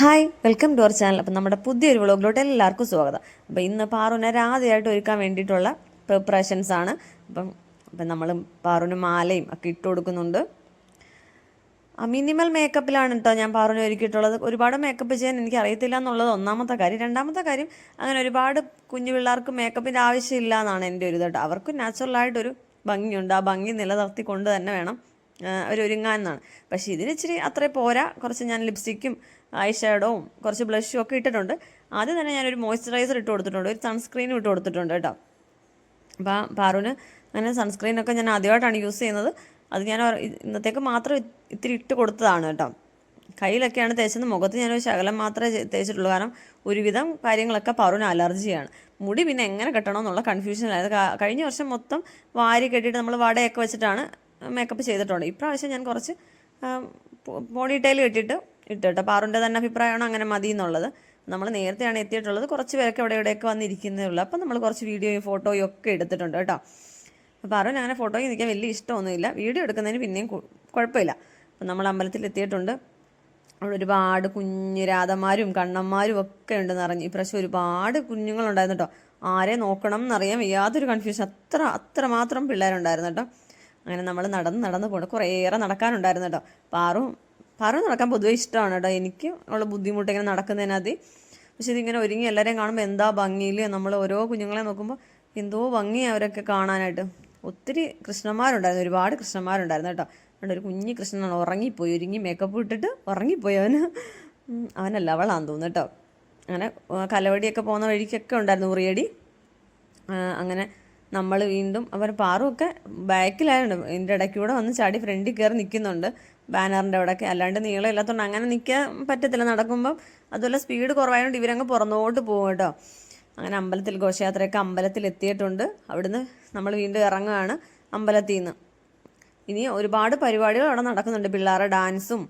Hi welcome to our channel. അപ്പം നമ്മുടെ പുതിയൊരു വ്ളോഗിലോട്ട് എല്ലാവർക്കും സ്വാഗതം. അപ്പോൾ ഇന്ന് പാറുവിനെ രാധയായിട്ട് ഒരുക്കാൻ വേണ്ടിയിട്ടുള്ള പ്രിപ്പറേഷൻസ് ആണ്. അപ്പം നമ്മൾ പാറുവിന് മാലയും ഒക്കെ ഇട്ട് കൊടുക്കുന്നുണ്ട്. മിനിമൽ മേക്കപ്പിലാണ് കേട്ടോ ഞാൻ പാറുവിനെ ഒരുക്കിയിട്ടുള്ളത്. ഒരുപാട് മേക്കപ്പ് ചെയ്യാൻ എനിക്ക് അറിയത്തില്ല എന്നുള്ളത് ഒന്നാമത്തെ കാര്യം. രണ്ടാമത്തെ കാര്യം, അങ്ങനെ ഒരുപാട് കുഞ്ഞു പിള്ളേർക്ക് മേക്കപ്പിൻ്റെ ആവശ്യമില്ല എന്നാണ് എൻ്റെ ഒരു കേട്ടോ. അവർക്ക് നാച്ചുറലായിട്ടൊരു ഭംഗിയുണ്ട്. ആ ഭംഗി നിലനിർത്തിക്കൊണ്ട് തന്നെ വേണം ഒരുങ്ങാൻ എന്നാണ്. പക്ഷേ ഇതിന് ഇച്ചിരി അത്ര പോരാ. കുറച്ച് ഞാൻ ലിപ്സ്റ്റിക്കും ഐ ഷാഡോവും കുറച്ച് ബ്ലഷും ഒക്കെ ഇട്ടിട്ടുണ്ട്. ആദ്യം തന്നെ ഞാനൊരു മോയ്സ്ചറൈസർ ഇട്ട് കൊടുത്തിട്ടുണ്ട്, ഒരു സൺസ്ക്രീനും ഇട്ട് കൊടുത്തിട്ടുണ്ട് കേട്ടോ. അപ്പോൾ പാറുവിന് അങ്ങനെ സൺസ്ക്രീനൊക്കെ ഞാൻ ആദ്യമായിട്ടാണ് യൂസ് ചെയ്യുന്നത്. അത് ഞാൻ ഇന്നത്തേക്ക് മാത്രം ഇത്തിരി ഇട്ട് കൊടുത്തതാണ് കേട്ടോ. കയ്യിലൊക്കെയാണ് തേച്ചത്, മുഖത്ത് ഞാനൊരു ശകലം മാത്രമേ തേച്ചിട്ടുള്ളൂ. കാരണം ഒരുവിധം കാര്യങ്ങളൊക്കെ പാറുവിന് അലർജിയാണ്. മുടി പിന്നെ എങ്ങനെ കെട്ടണമെന്നുള്ള കൺഫ്യൂഷനിലായത്. കഴിഞ്ഞ വർഷം മൊത്തം വാരി കെട്ടിയിട്ട് നമ്മൾ വടയൊക്കെ വെച്ചിട്ടാണ് മേക്കപ്പ് ചെയ്തിട്ടുണ്ട്. ഇപ്രാവശ്യം ഞാൻ കുറച്ച് പോണി ടൈൽ കെട്ടിയിട്ട് ഇട്ടോ. പാറുവിൻ്റെ തന്നെ അഭിപ്രായമാണ് അങ്ങനെ മതി എന്നുള്ളത്. നമ്മൾ നേരത്തെയാണ് എത്തിയിട്ടുള്ളത്. കുറച്ച് പേരൊക്കെ ഇവിടെയൊക്കെ വന്നിരിക്കുന്നേ ഉള്ളൂ. അപ്പം നമ്മൾ കുറച്ച് വീഡിയോയും ഫോട്ടോയും ഒക്കെ എടുത്തിട്ടുണ്ട് കേട്ടോ. പാറുവിന് അങ്ങനെ ഫോട്ടോയും നിൽക്കാൻ വലിയ ഇഷ്ടമൊന്നുമില്ല. വീഡിയോ എടുക്കുന്നതിന് പിന്നെയും കുഴപ്പമില്ല. അപ്പം നമ്മൾ അമ്പലത്തിൽ എത്തിയിട്ടുണ്ട്. അവിടെ ഒരുപാട് കുഞ്ഞു രാധമാരും കണ്ണന്മാരും ഒക്കെ ഉണ്ടെന്ന് അറിഞ്ഞു. ഇപ്രാവശ്യം ഒരുപാട് കുഞ്ഞുങ്ങളുണ്ടായിരുന്നു കേട്ടോ. ആരെ നോക്കണം എന്നറിയാൻ യാതൊരു കൺഫ്യൂഷൻ, അത്ര മാത്രം പിള്ളേരുണ്ടായിരുന്നു കേട്ടോ. അങ്ങനെ നമ്മൾ നടന്ന് പോകണം. കുറേയേറെ നടക്കാനുണ്ടായിരുന്നു കേട്ടോ. പാറു നടക്കാൻ പൊതുവേ ഇഷ്ടമാണ് കേട്ടോ. എനിക്ക് ഉള്ള ബുദ്ധിമുട്ട് ഇങ്ങനെ നടക്കുന്നതിനകത്ത്. പക്ഷെ ഇതിങ്ങനെ ഒരുങ്ങി എല്ലാവരെയും കാണുമ്പോൾ എന്താ ഭംഗിയിൽ, നമ്മൾ ഓരോ കുഞ്ഞുങ്ങളെ നോക്കുമ്പോൾ എന്തോ ഭംഗി അവരൊക്കെ കാണാനായിട്ട്. ഒത്തിരി കൃഷ്ണന്മാരുണ്ടായിരുന്നു, ഒരുപാട് കൃഷ്ണന്മാരുണ്ടായിരുന്നു കേട്ടോ. അതുകൊണ്ട് ഒരു കുഞ്ഞ് കൃഷ്ണനാണ് ഉറങ്ങിപ്പോയി, ഒരുങ്ങി മേക്കപ്പ് ഇട്ടിട്ട് ഉറങ്ങിപ്പോയി. അവനല്ല അവളാന്ന് തോന്നുന്നു കേട്ടോ. അങ്ങനെ കലവടിയൊക്കെ പോകുന്ന വഴിക്കൊക്കെ ഉണ്ടായിരുന്നു ഉറിയടി. അങ്ങനെ നമ്മൾ വീണ്ടും പാറുമൊക്കെ ബാക്കിലായുണ്ട്. ഇതിൻ്റെ ഇടയ്ക്കൂടെ വന്ന് ചാടി ഫ്രണ്ടിൽ കയറി നിൽക്കുന്നുണ്ട്, ബാനറിൻ്റെ അവിടെയൊക്കെ. അല്ലാണ്ട് നീളം ഇല്ലാത്തതുകൊണ്ട് അങ്ങനെ നിൽക്കാൻ പറ്റത്തില്ല നടക്കുമ്പം. അതുപോലെ സ്പീഡ് കുറവായതുകൊണ്ട് ഇവരങ്ങ് പുറന്നോട്ട് പോകും കേട്ടോ. അങ്ങനെ അമ്പലത്തിൽ ഘോഷയാത്രയൊക്കെ അമ്പലത്തിൽ എത്തിയിട്ടുണ്ട്. അവിടുന്ന് നമ്മൾ വീണ്ടും ഇറങ്ങുകയാണ് അമ്പലത്തിൽ നിന്ന്. ഇനി ഒരുപാട് പരിപാടികൾ അവിടെ നടക്കുന്നുണ്ട്, പിള്ളേരുടെ ഡാൻസും.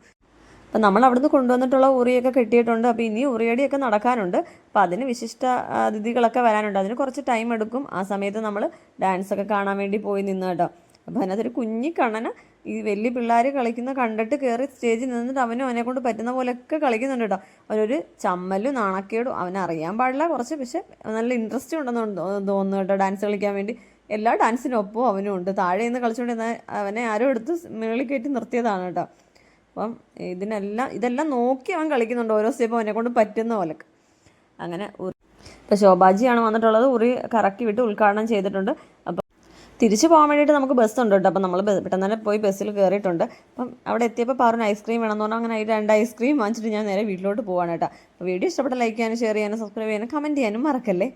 അപ്പം നമ്മൾ അവിടുന്ന് കൊണ്ടുവന്നിട്ടുള്ള ഉറിയൊക്കെ കെട്ടിയിട്ടുണ്ട്. അപ്പോൾ ഇനി ഉറിയടിയൊക്കെ നടക്കാനുണ്ട്. അപ്പോൾ അതിന് വിശിഷ്ട അതിഥികളൊക്കെ വരാനുണ്ട്. അതിന് കുറച്ച് ടൈം എടുക്കും. ആ സമയത്ത് നമ്മൾ ഡാൻസൊക്കെ കാണാൻ വേണ്ടി പോയി നിന്ന് കേട്ടോ. അപ്പോൾ അതിനകത്തൊരു കണ്ണന് ഈ വലിയ പിള്ളേർ കളിക്കുന്ന കണ്ടിട്ട് കയറി സ്റ്റേജിൽ നിന്നിട്ട് അവനെ കൊണ്ട് പറ്റുന്ന പോലെയൊക്കെ കളിക്കുന്നുണ്ട് കേട്ടോ. അവരൊരു ചമ്മലും നാണക്കേടും അവനറിയാൻ പാടില്ല കുറച്ച്, പക്ഷെ നല്ല ഇൻട്രസ്റ്റ് ഉണ്ടെന്ന് തോന്നുന്നു കേട്ടോ ഡാൻസ് കളിക്കാൻ വേണ്ടി. എല്ലാ ഡാൻസിനൊപ്പം അവനും ഉണ്ട്. താഴെ നിന്ന് കളിച്ചുകൊണ്ട് അവനെ ആരോ എടുത്ത് മേളിൽ കയറ്റി നിർത്തിയതാണ് കേട്ടോ. അപ്പം ഇതെല്ലാം നോക്കി അവൻ കളിക്കുന്നുണ്ട്, ഓരോ സ്റ്റെപ്പും അവനെ കൊണ്ട് പറ്റുന്ന പോലെ. അങ്ങനെ ഇപ്പോൾ ശോഭാജിയാണ് വന്നിട്ടുള്ളത്. ഉറി കറക്കി വിട്ട് ഉദ്ഘാടനം ചെയ്തിട്ടുണ്ട്. അപ്പം തിരിച്ചു പോകാൻ വേണ്ടിയിട്ട് നമുക്ക് ബസ് ഉണ്ട് കേട്ടോ. അപ്പം നമ്മൾ പെട്ടെന്ന് തന്നെ പോയി ബസ്സിൽ കയറിയിട്ടുണ്ട്. അപ്പം അവിടെ എത്തിയപ്പോൾ പാറുവിന് ഐസ്ക്രീം വേണമെന്ന് പറഞ്ഞാൽ അങ്ങനെ 2 ഐസ്ക്രീം വാങ്ങിച്ചിട്ട് ഞാൻ നേരെ വീട്ടിലോട്ട് പോവാണ് കേട്ടോ. അപ്പോൾ വീഡിയോ ഇഷ്ടപ്പെട്ട ലൈക്ക് ചെയ്യാനും ഷെയർ ചെയ്യാനും സബ്സ്ക്രൈബ് ചെയ്യാനും കമൻറ്റ് ചെയ്യാനും മറക്കല്ലേ.